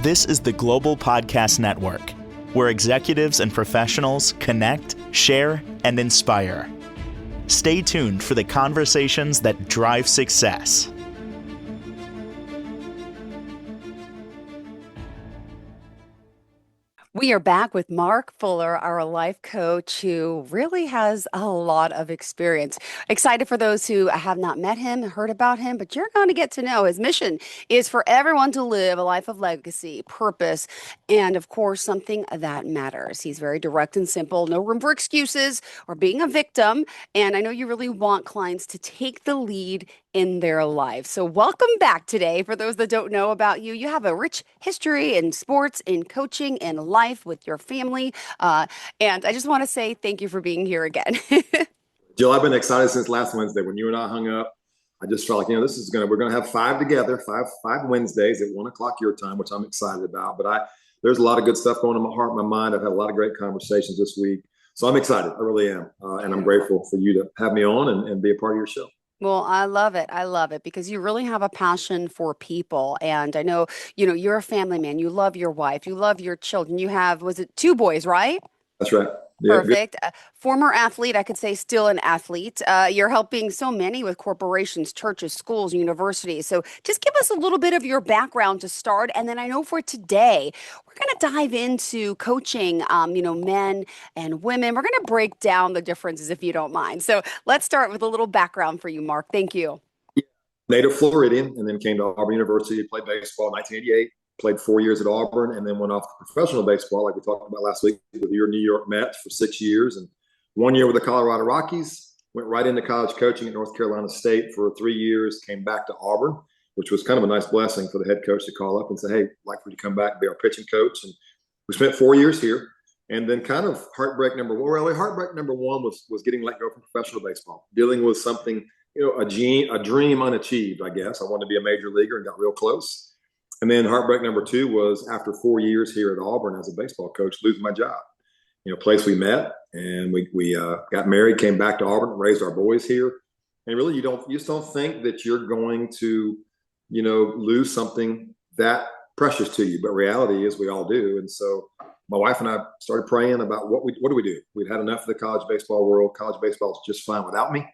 This is the Global Podcast Network, where executives and professionals connect, share, and inspire. Stay tuned for the conversations that drive success. We are back with Mark Fuller, our life coach, who really has a lot of experience. Excited for those who have not met him, heard about him, but you're going to get to know his mission is for everyone to live a life of legacy, purpose, and of course, something that matters. He's very direct and simple, no room for excuses or being a victim. And I know you really want clients to take the lead in their life. So welcome back today. For those that don't know about you, you have a rich history in sports, in coaching, in life with your family. And I just want to say thank you for being here again. Jill, I've been excited since last Wednesday when you and I hung up. I just felt like, we're going to have five together, five Wednesdays at 1:00 your time, which I'm excited about. But there's a lot of good stuff going on in my heart and my mind. I've had a lot of great conversations this week. So I'm excited. I really am. And I'm grateful for you to have me on and be a part of your show. Well, I love it. I love it because you really have a passion for people. And I know, you're a family man. You love your wife. You love your children. You have, was it 2 boys, right? That's right. Yeah, Perfect. Former athlete, I could say still an athlete. You're helping so many with corporations, churches, schools, universities. So just give us a little bit of your background to start. And then I know for today, we're going to dive into coaching, men and women. We're going to break down the differences if you don't mind. So let's start with a little background for you, Mark. Thank you. Native Floridian, and then came to Auburn University, played baseball in 1988. Played 4 years at Auburn, and then went off to professional baseball, like we talked about last week, with your New York Mets for 6 years, and 1 year with the Colorado Rockies. Went right into college coaching at North Carolina State for 3 years. Came back to Auburn, which was kind of a nice blessing for the head coach to call up and say, "Hey, I'd like for you to come back and be our pitching coach." And we spent 4 years here, and then kind of heartbreak number one. Really, heartbreak number one was getting let go from professional baseball, dealing with something, a dream unachieved. I guess I wanted to be a major leaguer and got real close. And then heartbreak number 2 was after 4 years here at Auburn as a baseball coach, losing my job. Place we met, and we got married, came back to Auburn, raised our boys here. And really, you just don't think that you're going to, lose something that precious to you. But reality is we all do. And so my wife and I started praying about what do we do? We'd had enough of the college baseball world. College baseball is just fine without me.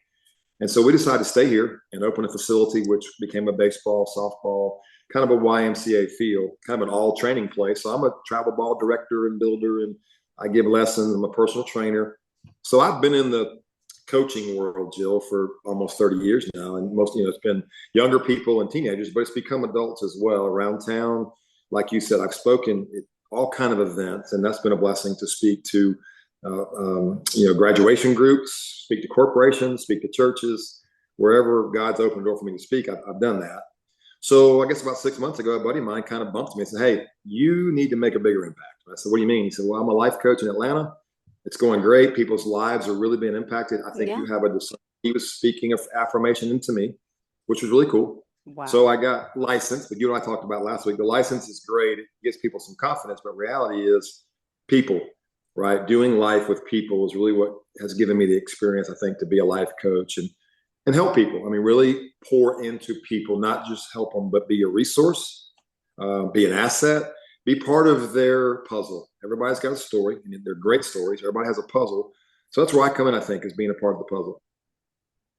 And so we decided to stay here and open a facility, which became a baseball, softball, kind of a YMCA feel, kind of an all training place. So I'm a travel ball director and builder, and I give lessons. I'm a personal trainer. So I've been in the coaching world, Jill, for almost 30 years now. And most, it's been younger people and teenagers, but it's become adults as well around town. Like you said, I've spoken at all kind of events, and that's been a blessing to speak to, graduation groups, speak to corporations, speak to churches, wherever God's opened the door for me to speak. I've done that. So I guess about 6 months ago, a buddy of mine kind of bumped me and said, "Hey, you need to make a bigger impact." I said, "What do you mean?" He said, "Well, I'm a life coach in Atlanta. It's going great. People's lives are really being impacted. I think you have a discernment." He was speaking of affirmation into me, which was really cool. Wow. So I got licensed, but you and I talked about last week. The license is great. It gives people some confidence, but reality is people, right? Doing life with people is really what has given me the experience, I think, to be a life coach and help people. I mean, really pour into people, not just help them, but be a resource, be an asset, be part of their puzzle. Everybody's got a story, and they're great stories. Everybody has a puzzle. So that's where I come in, I think, is being a part of the puzzle.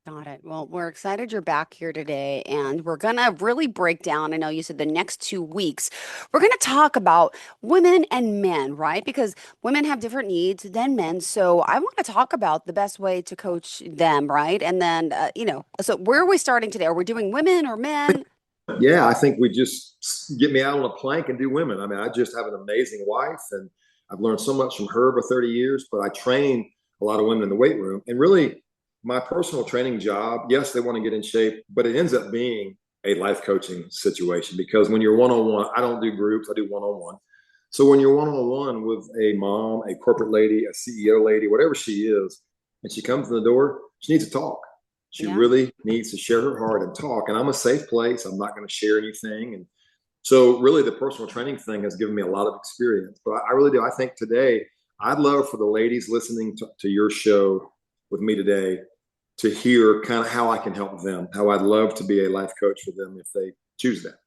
Got it. Well, we're excited you're back here today, and we're going to really break down. I know you said the next 2 weeks, we're going to talk about women and men, right? Because women have different needs than men. So I want to talk about the best way to coach them, right? And then, so where are we starting today? Are we doing women or men? Yeah, I think we just get me out on a plank and do women. I mean, I just have an amazing wife, and I've learned so much from her over 30 years, but I train a lot of women in the weight room. And really, my personal training job, yes, they want to get in shape, but it ends up being a life coaching situation, because when you're one-on-one, I don't do groups, I do one-on-one. So when you're one-on-one with a mom, a corporate lady, a CEO lady, whatever she is, and she comes in the door, she needs to talk. She really needs to share her heart and talk. And I'm a safe place. I'm not going to share anything. And so really the personal training thing has given me a lot of experience. But I really do. I think today, I'd love for the ladies listening to your show with me today to hear kind of how I can help them, how I'd love to be a life coach for them if they choose that.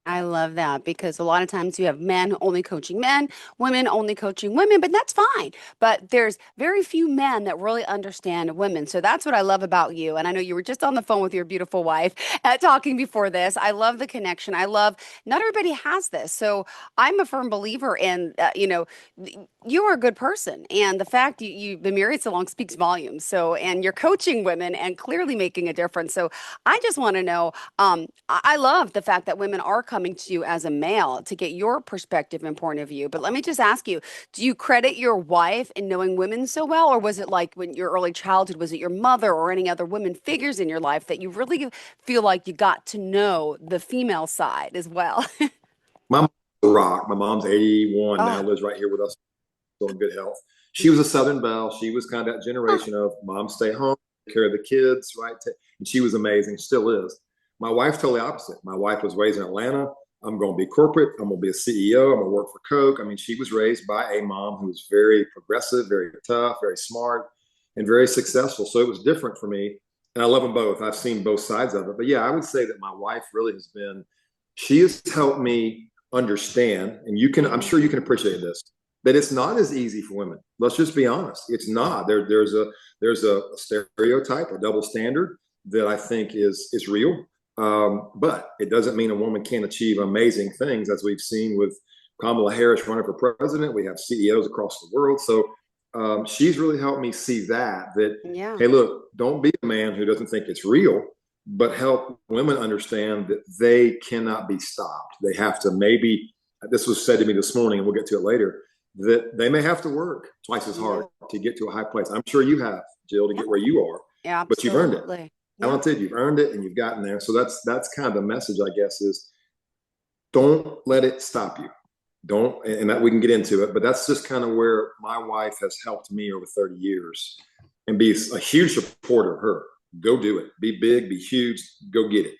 I love that because a lot of times you have men only coaching men, women only coaching women, but that's fine. But there's very few men that really understand women. So that's what I love about you. And I know you were just on the phone with your beautiful wife talking before this. I love the connection. I love not everybody has this. So I'm a firm believer in, you are a good person. And the fact you've been married so long speaks volumes. So, and you're coaching women and clearly making a difference. So I just want to know. I love the fact that women are coming to you as a male to get your perspective and point of view. But let me just ask you, do you credit your wife in knowing women so well? Or was it like when your early childhood, was it your mother or any other women figures in your life that you really feel like you got to know the female side as well? My mom's a rock. My mom's 81 now, Oh, lives right here with us, still in good health. She was a Southern belle. She was kind of that oh, generation of mom stay home, take care of the kids, right? And she was amazing, still is. My wife's totally opposite. My wife was raised in Atlanta. I'm going to be corporate. I'm going to be a CEO. I'm going to work for Coke. I mean, she was raised by a mom who was very progressive, very tough, very smart, and very successful. So it was different for me. And I love them both. I've seen both sides of it. But yeah, I would say that my wife really has been, she has helped me understand, and I'm sure you can appreciate this, that it's not as easy for women. Let's just be honest. It's not. There's a stereotype, a double standard that I think is real. But it doesn't mean a woman can't achieve amazing things, as we've seen with Kamala Harris running for president. We have CEOs across the world. So she's really helped me see that, yeah. hey, look, don't be a man who doesn't think it's real, but help women understand that they cannot be stopped. They have to maybe, this was said to me this morning, and we'll get to it later, that they may have to work twice as hard to get to a high place. I'm sure you have, Jill, to Yeah, get where you are, but you've earned it. absolutely. Yeah. Talented, you've earned it, and you've gotten there. So that's kind of the message, I guess, is don't let it stop you. Don't, and that we can get into it, but that's just kind of where my wife has helped me over 30 years and be a huge supporter of her. Go do it. Be big, be huge, go get it.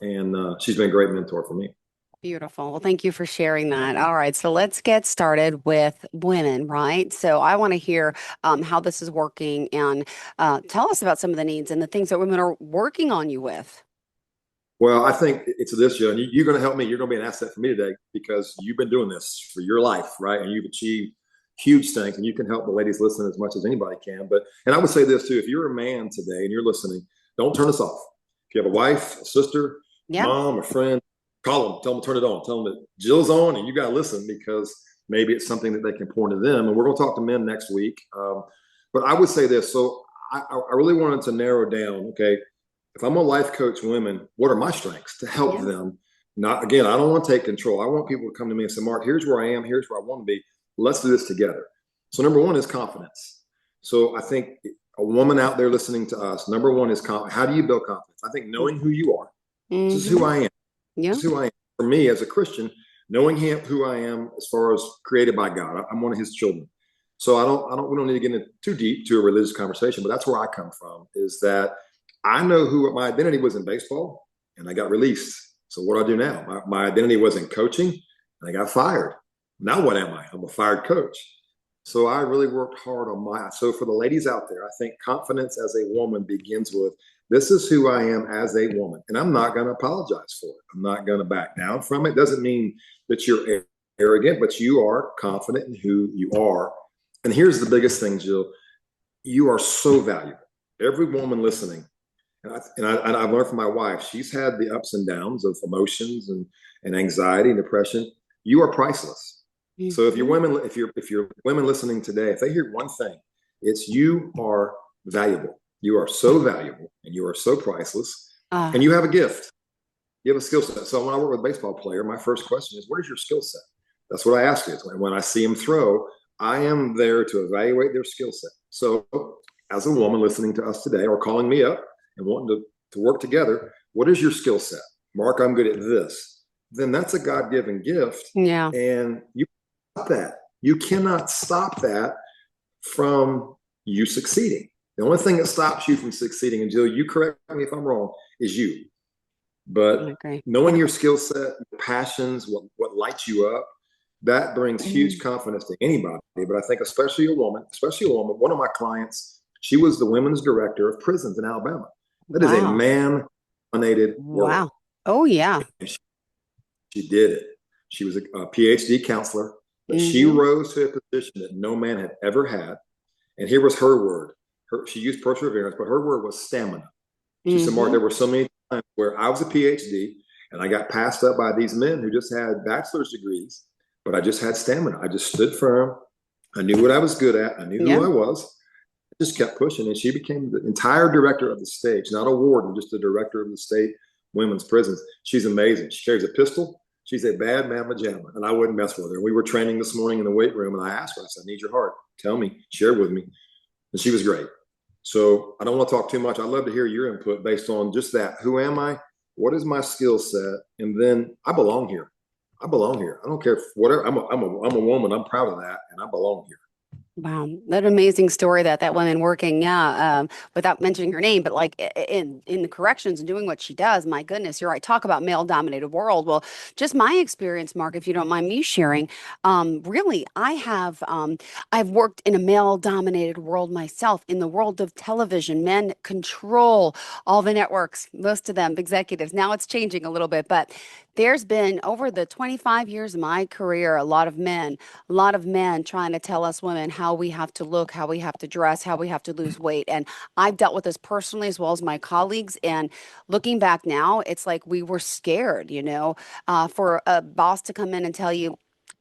And she's been a great mentor for me. Beautiful. Well, thank you for sharing that. All right, so let's get started with women, right? So I want to hear how this is working and tell us about some of the needs and the things that women are working on you with. Well, I think it's this, Joe, and you're going to help me. You're going to be an asset for me today because you've been doing this for your life, right? And you've achieved huge things, and you can help the ladies listen as much as anybody can. And I would say this too: if you're a man today and you're listening, don't turn us off. If you have a wife, a sister, Yeah. mom, a friend, call them, tell them to turn it on, tell them that Jill's on, and you got to listen because maybe it's something that they can pour into them. And we're going to talk to men next week. But I would say this: so I really wanted to narrow down. Okay, if I'm a life coach women, what are my strengths to help Yeah. them? Not again, I don't want to take control. I want people to come to me and say, Mark, here's where I am, here's where I want to be. Let's do this together. So number one is confidence. So I think a woman out there listening to us, number one is confidence. How do you build confidence? I think knowing who you are. This is who Hmm. I am. Yeah. This is who I am. For me as a Christian, knowing who I am as far as created by God. I'm one of his children. So we don't need to get into too deep to a religious conversation, but that's where I come from, is that I know who my identity was in baseball, and I got released. So what do I do now? My identity was in coaching, and I got fired. Now what am I? I'm a fired coach. So I really worked hard on my. So for the ladies out there, I think confidence as a woman begins with, this is who I am as a woman, and I'm not going to apologize for it. I'm not going to back down from it. Doesn't mean that you're arrogant, but you are confident in who you are. And here's the biggest thing, Jill. You are so valuable. Every woman listening, I've learned from my wife, she's had the ups and downs of emotions and anxiety and depression. You are priceless. So if you're Hmm. women, if you're women listening today, if they hear one thing, it's you are valuable. You are so valuable and you are so priceless, and Uh, you have a gift. You have a skill set. So when I work with a baseball player, my first question is, where's your skill set? That's what I ask you. When I see them throw, I am there to evaluate their skill set. So as a woman listening to us today or calling me up and wanting to work together, what is your skill set? Mark, I'm good at this. Then that's a God-given gift. yeah. And you stop that. You cannot stop that from you succeeding. The only thing that stops you from succeeding, and Jill, you correct me if I'm wrong, is you. I But agree. knowing Yeah. your skill set, your passions, what lights you up, that brings huge Mhm. confidence to anybody. But I think especially a woman, one of my clients, she was the women's director of prisons in Alabama. That is a Wow. man dominated world. Wow. Oh, yeah. She did it. She was a PhD counselor, but she Mm-hmm. rose to a position that no man had ever had. And here was her word. She used perseverance, but her word was stamina. She said, Mark, Mm-hmm. there were so many times where I was a PhD and I got passed up by these men who just had bachelor's degrees, but I just had stamina. I just stood firm. I knew what I was good at. I knew Yeah. who I was. I just kept pushing. And she became the entire director of the state, not a warden, just the director of the state women's prisons. She's amazing. She carries a pistol. She's a bad mamma jamma, and I wouldn't mess with her. We were training this morning in the weight room, and I asked her, I said, I need your heart. Tell me, share with me. And she was great. So I don't want to talk too much. I'd love to hear your input based on just that. Who am I? What is my skill set? And then I belong here. I belong here. I don't care if whatever. I'm a woman. I'm proud of that, and I belong here. Wow, that amazing story that woman working, yeah, without mentioning her name, but like in the corrections and doing what she does. My goodness, you're right. Talk about male-dominated world. Well, just my experience, Mark, if you don't mind me sharing, really, I've worked in a male-dominated world myself. In the world of television, men control all the networks, most of them executives. Now it's changing a little bit, but there's been over the 25 years of my career, a lot of men trying to tell us women how we have to look, how we have to dress, how we have to lose weight. And I've dealt with this personally as well as my colleagues. And looking back now, it's like we were scared, for a boss to come in and tell you,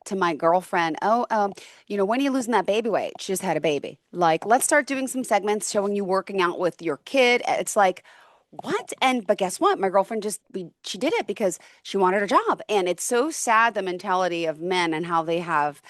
to my girlfriend, oh, when are you losing that baby weight? She just had a baby. Like, let's start doing some segments showing you working out with your kid. It's like, what? But guess what? My girlfriend she did it because she wanted a job. And it's so sad, the mentality of men and how they have,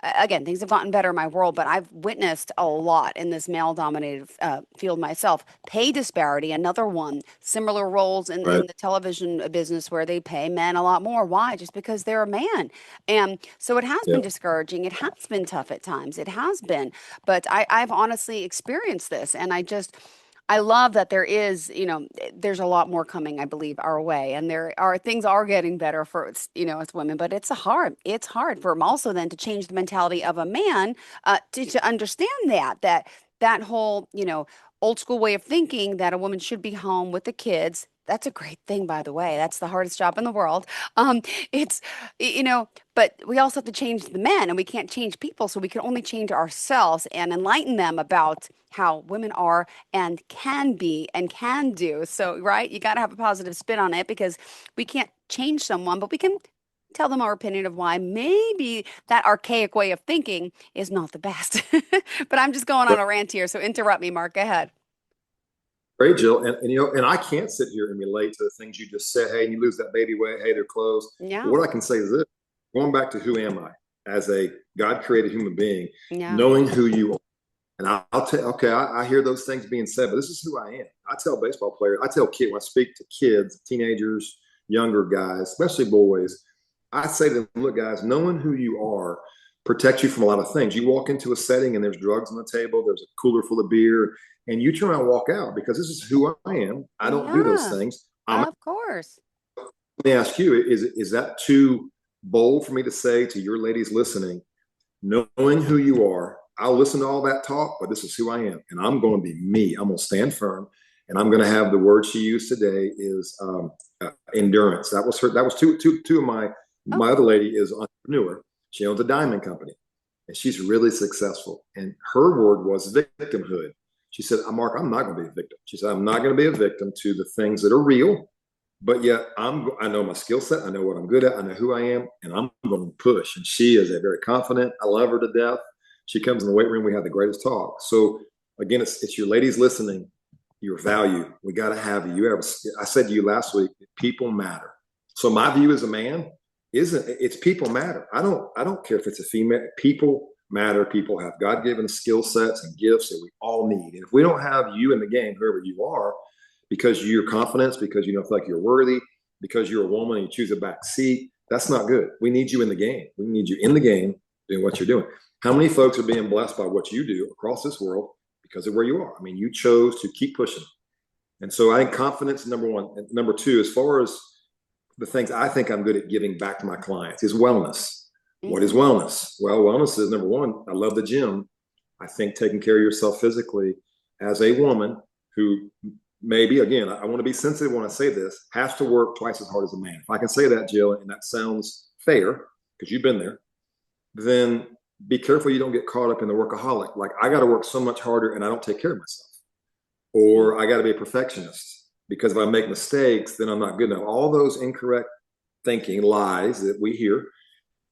again, things have gotten better in my world, but I've witnessed a lot in this male dominated field myself. Pay disparity, another one, similar roles Right. in the television business where they pay men a lot more. Why? Just because they're a man. And so it has Yeah. been discouraging. It has been tough at times. It has been. But I've honestly experienced this. And I love that there's a lot more coming, I believe, our way, and things are getting better for as women, but it's hard for them also then to change the mentality of a man, to understand that whole, old school way of thinking that a woman should be home with the kids. That's a great thing, by the way. That's the hardest job in the world. It's, but we also have to change the men, and we can't change people, so we can only change ourselves and enlighten them about how women are and can be and can do. So, right, you got to have a positive spin on it because we can't change someone, but we can tell them our opinion of why maybe that archaic way of thinking is not the best. But I'm just going on a rant here, so interrupt me, Mark. Go ahead. Great, Jill. And I can't sit here and relate to the things you just said. Hey, you lose that baby weight. Hey, they're clothes. Yeah, But what I can say is this: going back to who am I as a God-created human being, yeah, knowing who you are. And I'll tell. Okay, I hear those things being said, but this is who I am. I tell baseball players. I tell kids when I speak to kids, teenagers, younger guys, especially boys. I say to them, look, guys, knowing who you are protects you from a lot of things. You walk into a setting and there's drugs on the table, there's a cooler full of beer, and you turn around and walk out because this is who I am. I don't do those yeah, things. of course. Let me ask you, is that too bold for me to say to your ladies listening, knowing who you are, I'll listen to all that talk, but this is who I am. And I'm going to be me. I'm going to stand firm. And I'm going to have the word she used today is endurance. That was her. That was two of my other lady is an entrepreneur. She owns a diamond company and she's really successful. And her word was victimhood. She said, Mark, I'm not going to be a victim. She said, I'm not going to be a victim to the things that are real, but yet I know my skill set. I know what I'm good at. I know who I am, and I'm going to push. And she is a very confident. I love her to death. She comes in the weight room. We have the greatest talk. So again, it's your ladies listening, your value. We got to have you. I said to you last week, people matter. So my view as a man it's people matter. I don't care if it's a female. People matter. People have God-given skill sets and gifts that we all need. And if we don't have you in the game, whoever you are, because of your confidence, because you don't feel like you're worthy, because you're a woman and you choose a back seat, that's not good. We need you in the game. We need you in the game doing what you're doing. How many folks are being blessed by what you do across this world because of where you are? I mean, you chose to keep pushing. And so I think confidence is number one. And number two, as far as the things I think I'm good at giving back to my clients is wellness. What is wellness? Well, wellness is number one. I love the gym. I think taking care of yourself physically as a woman who maybe, again, I want to be sensitive when I say this, has to work twice as hard as a man. If I can say that, Jill, and that sounds fair because you've been there, then be careful you don't get caught up in the workaholic. Like, I got to work so much harder and I don't take care of myself. Or I got to be a perfectionist because if I make mistakes, then I'm not good enough. All those incorrect thinking, lies that we hear.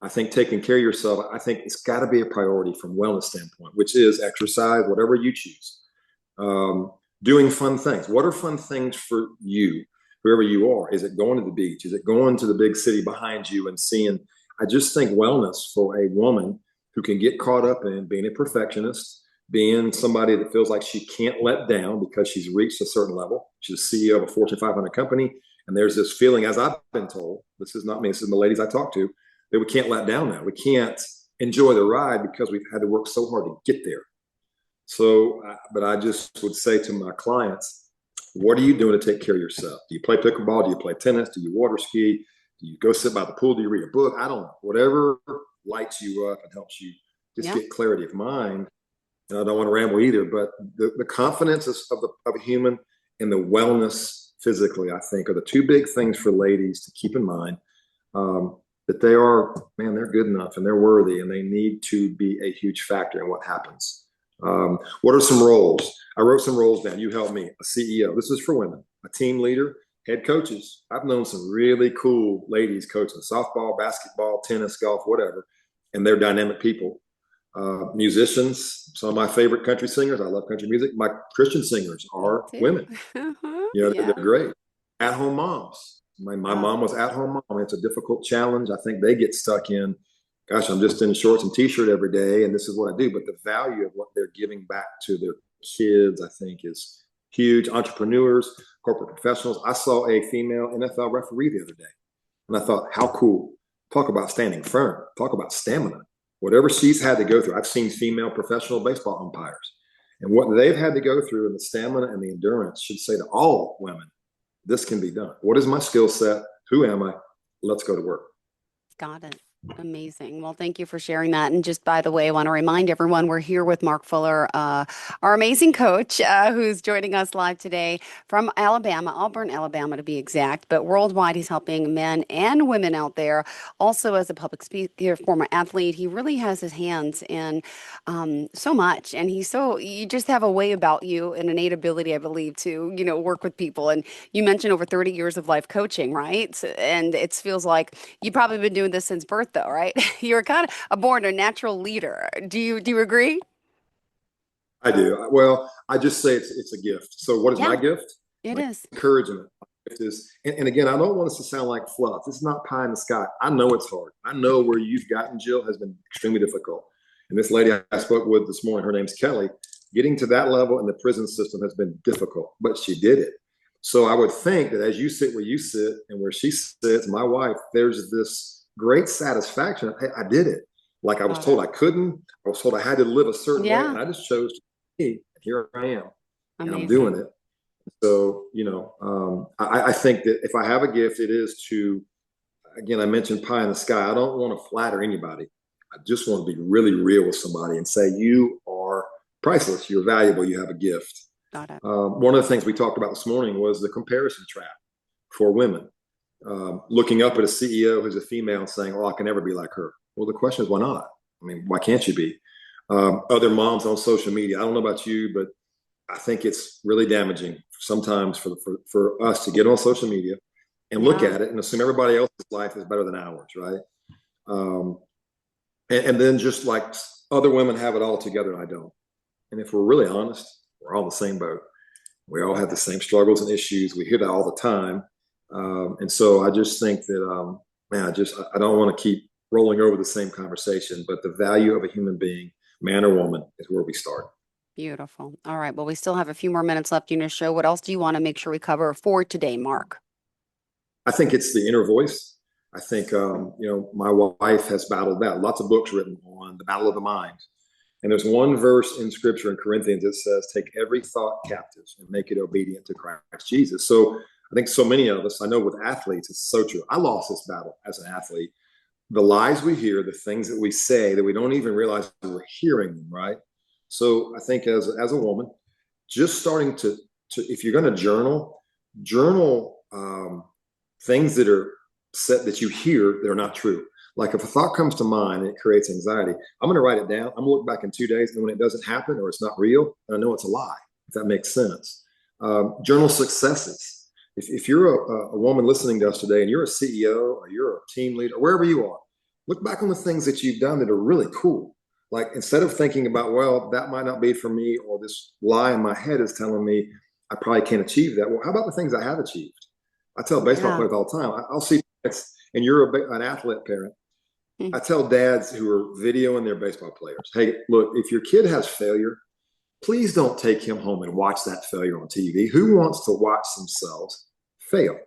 I think taking care of yourself, I think it's got to be a priority from wellness standpoint, which is exercise, whatever you choose. Doing fun things. What are fun things for you, whoever you are? Is it going to the beach? Is it going to the big city behind you and seeing? I just think wellness for a woman who can get caught up in being a perfectionist, being somebody that feels like she can't let down because she's reached a certain level. She's a CEO of a Fortune 500 company. And there's this feeling, as I've been told, this is not me, this is the ladies I talk to, that we can't let down now. We can't enjoy the ride because we've had to work so hard to get there. So, but I just would say to my clients, what are you doing to take care of yourself? Do you play pickleball? Do you play tennis? Do you water ski? Do you go sit by the pool? Do you read a book? I don't know. Whatever lights you up and helps you just get clarity of mind. And I don't want to ramble either, but the confidence of a human and the wellness physically, I think, are the two big things for ladies to keep in mind. That they are, man, they're good enough and they're worthy and they need to be a huge factor in what happens. What are some roles? I wrote some roles down. You help me. A CEO. This is for women. A team leader. Head coaches. I've known some really cool ladies coaching softball, basketball, tennis, golf, whatever. And they're dynamic people. Musicians. Some of my favorite country singers. I love country music. My Christian singers are women. They're great. At-home moms. My mom was at-home mom. It's a difficult challenge. I think they get stuck in, gosh, I'm just in shorts and t-shirt every day, and this is what I do. But the value of what they're giving back to their kids, I think, is huge. Entrepreneurs, corporate professionals. I saw a female NFL referee the other day, and I thought, how cool. Talk about standing firm. Talk about stamina. Whatever she's had to go through. I've seen female professional baseball umpires. And what they've had to go through and the stamina and the endurance should say to all women, this can be done. What is my skill set? Who am I? Let's go to work. Got it. Amazing. Well, thank you for sharing that. And just by the way, I want to remind everyone we're here with Mark Fuller, our amazing coach, who's joining us live today from Alabama, Auburn, Alabama to be exact. But worldwide, he's helping men and women out there. Also, as a public speaker, former athlete, he really has his hands in so much. And you just have a way about you, an innate ability, I believe, to work with people. And you mentioned over 30 years of life coaching, right? And it feels like you've probably been doing this since birth, though, right? You're kind of a natural leader. Do you agree? I do. Well, I just say it's a gift. So what is my gift? It is encouragement. It is, and again, I don't want us to sound like fluff. It's not pie in the sky. I know it's hard. I know where you've gotten, Jill, has been extremely difficult. And this lady I spoke with this morning, her name's Kelly. Getting to that level in the prison system has been difficult, but she did it. So I would think that as you sit where you sit and where she sits, my wife, there's this great satisfaction. Hey, I did it. Like I was told I couldn't. I was told I had to live a certain way, and I just chose to be. Here I am, and I'm doing it. So I think that if I have a gift, it is to, again, I mentioned pie in the sky. I don't want to flatter anybody. I just want to be really real with somebody and say you are priceless. You're valuable. You have a gift. Got it. One of the things we talked about this morning was the comparison trap for women. Looking up at a CEO who's a female and saying, oh, I can never be like her. Well, the question is, why not? I mean, why can't you be? Other moms on social media. I don't know about you, but I think it's really damaging sometimes for us to get on social media and look at it and assume everybody else's life is better than ours, right? And then just like other women have it all together and I don't. And if we're really honest, we're all in the same boat. We all have the same struggles and issues. We hear that all the time. And so I just think that, I don't want to keep rolling over the same conversation, but the value of a human being, man or woman, is where we start. Beautiful. All right. Well, we still have a few more minutes left in your show. What else do you want to make sure we cover for today, Mark? I think it's the inner voice. I think, my wife has battled that. Lots of books written on the battle of the mind. And there's one verse in scripture in Corinthians that says, take every thought captive and make it obedient to Christ Jesus. So I think so many of us, I know with athletes, it's so true. I lost this battle as an athlete. The lies we hear, the things that we say that we don't even realize we're hearing them, right? So I think as a woman, just starting to if you're going to journal things that are set that you hear that are not true. Like if a thought comes to mind and it creates anxiety, I'm going to write it down. I'm going to look back in 2 days, and when it doesn't happen or it's not real, I know it's a lie, if that makes sense. Journal successes. If you're a woman listening to us today and you're a CEO or you're a team leader, or wherever you are, look back on the things that you've done that are really cool. Like instead of thinking about, well, that might not be for me, or this lie in my head is telling me I probably can't achieve that. Well, how about the things I have achieved? I tell baseball players all the time, I'll see parents, and you're an athlete parent. I tell dads who are videoing their baseball players, hey, look, if your kid has failure, please don't take him home and watch that failure on TV. Who wants to watch themselves fail?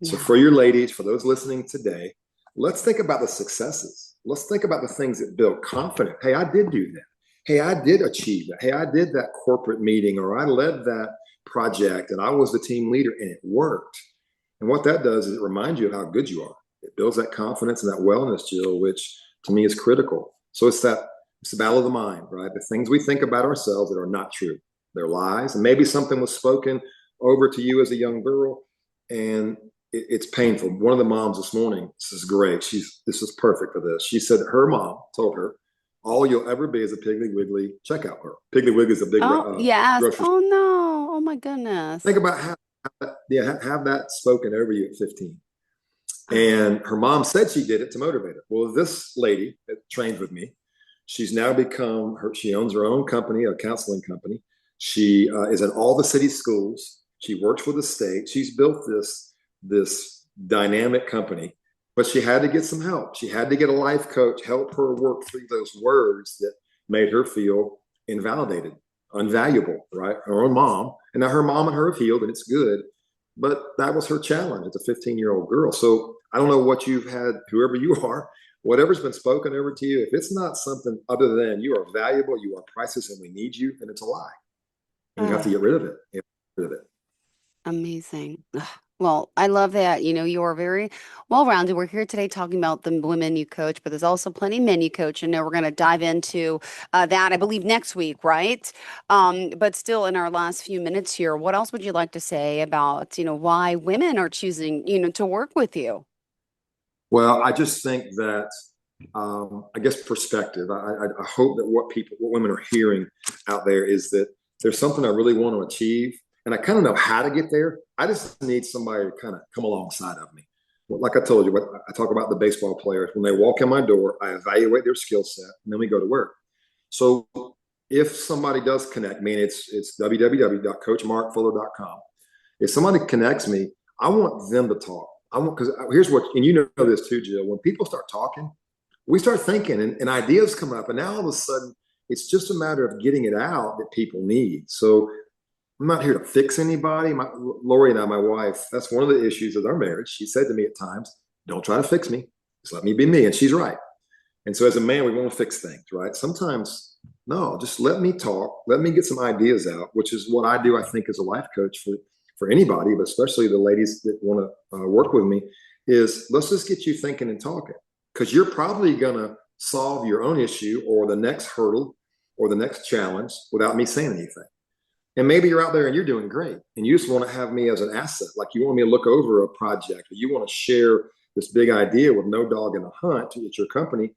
So for your ladies, for those listening today, let's think about the successes. Let's think about the things that build confidence. Hey, I did do that. Hey, I did achieve that. Hey, I did that corporate meeting, or I led that project and I was the team leader and it worked. And what that does is it reminds you of how good you are. It builds that confidence and that wellness, Jill, which to me is critical. So it's the battle of the mind, right? The things we think about ourselves that are not true. They're lies. And maybe something was spoken over to you as a young girl, and it's painful. One of the moms this morning, this is great. This is perfect for this. She said that her mom told her, all you'll ever be is a Piggly Wiggly checkout girl. Piggly Wiggly is a big grocery store. Oh no. Oh my goodness. Think about have that spoken over you at 15. And her mom said she did it to motivate her. Well, this lady that trained with me, she's now she owns her own company, a counseling company. She is in all the city schools. She works for the state. She's built this dynamic company, but she had to get some help. She had to get a life coach, help her work through those words that made her feel invalidated, unvaluable, right? Her own mom. And now her mom and her have healed, and it's good. But that was her challenge as a 15-year-old girl. So I don't know what you've had, whoever you are, whatever's been spoken over to you, if it's not something other than you are valuable, you are priceless, and we need you, then it's a lie. And you have to get rid of it. Amazing. Well, I love that. You are very well-rounded. We're here today talking about the women you coach, but there's also plenty of men you coach. And now we're going to dive into that, I believe, next week, right? But still, in our last few minutes here, what else would you like to say about, why women are choosing, to work with you? Well, I just think that, I guess, perspective. I hope that what women are hearing out there is that there's something I really want to achieve, and I kind of know how to get there. I just need somebody to kind of come alongside of me. Like I told you, I talk about the baseball players. When they walk in my door, I evaluate their skill set, and then we go to work. So if somebody does connect me, and it's www.coachmarkfuller.com. If somebody connects me, I want them to talk. Because here's what, and you know this too, Jill, when people start talking, we start thinking and ideas come up, and now all of a sudden it's just a matter of getting it out that people need. So I'm not here to fix anybody. Lori and I, my wife, that's one of the issues of our marriage. She said to me at times, don't try to fix me. Just let me be me. And she's right. And so as a man, we want to fix things, right? Sometimes, no, just let me talk. Let me get some ideas out, which is what I do, I think, as a life coach for anybody, but especially the ladies that want to work with me, is let's just get you thinking and talking, because you're probably going to solve your own issue or the next hurdle or the next challenge without me saying anything. And maybe you're out there and you're doing great, and you just want to have me as an asset. Like you want me to look over a project, or you want to share this big idea with no dog in the hunt at your company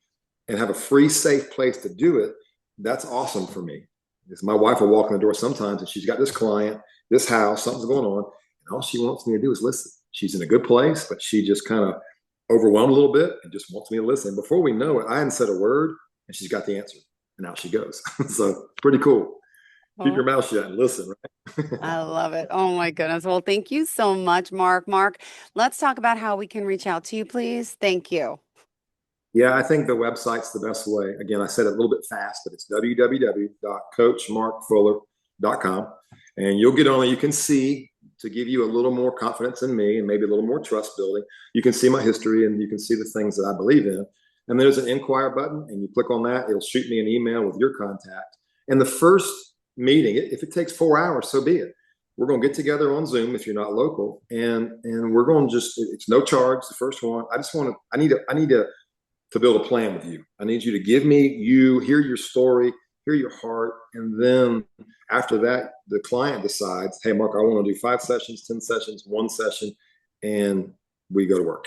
and have a free, safe place to do it. That's awesome for me. Because my wife will walk in the door sometimes and she's got this client, this house, something's going on, and all she wants me to do is listen. She's in a good place, but she just kind of overwhelmed a little bit and just wants me to listen. Before we know it, I hadn't said a word and she's got the answer, and out she goes. So pretty cool. Keep your mouth shut and listen, right? I love it. Oh my goodness. Well, thank you so much, Mark. Mark, let's talk about how we can reach out to you, please. Thank you. Yeah, I think the website's the best way. Again, I said it a little bit fast, but it's www.coachmarkfuller.com. And you'll get on it. You can see, to give you a little more confidence in me and maybe a little more trust building, you can see my history and you can see the things that I believe in. And there's an inquire button, and you click on that. It'll shoot me an email with your contact. And the first meeting, if it takes 4 hours, so be it. We're going to get together on Zoom if you're not local, and we're going to it's no charge. The first one, I need to build a plan with you. I need you to give me hear your story, hear your heart. And then after that, the client decides, hey, Mark, I want to do 5 sessions, 10 sessions, 1 session, and we go to work.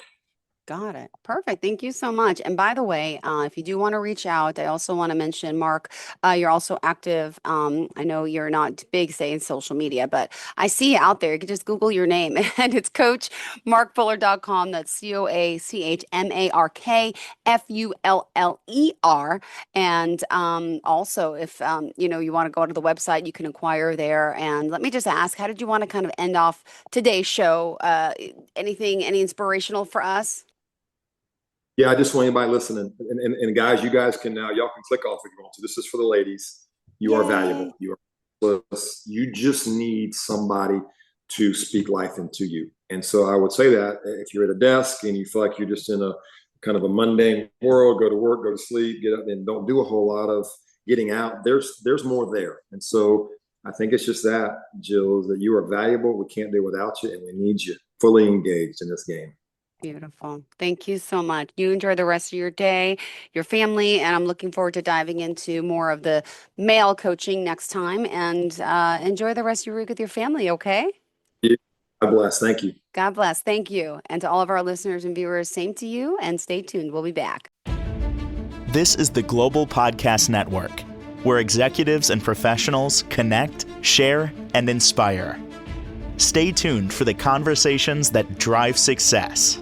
Got it. Perfect. Thank you so much. And by the way, if you do want to reach out, I also want to mention, Mark, you're also active. I know you're not big, say, in social media, but I see you out there. You can just Google your name and it's coachmarkfuller.com. That's CoachMarkFuller. And also, if you want to go to the website, you can inquire there. And let me just ask, how did you want to kind of end off today's show? Any inspirational for us? Yeah, I just want anybody listening, and guys, you guys can now, y'all can click off if you want to. This is for the ladies. You are valuable. You are. You just need somebody to speak life into you. And so I would say that if you're at a desk and you feel like you're just in a kind of a mundane world, go to work, go to sleep, get up, and don't do a whole lot of getting out. There's more there. And so I think it's just that, Jill, that you are valuable. We can't do without you, and we need you fully engaged in this game. Beautiful. Thank you so much. You enjoy the rest of your day, your family, and I'm looking forward to diving into more of the male coaching next time. And enjoy the rest of your week with your family, okay? God bless. Thank you. God bless. Thank you. And to all of our listeners and viewers, same to you, and stay tuned. We'll be back. This is the Global Podcast Network, where executives and professionals connect, share, and inspire. Stay tuned for the conversations that drive success.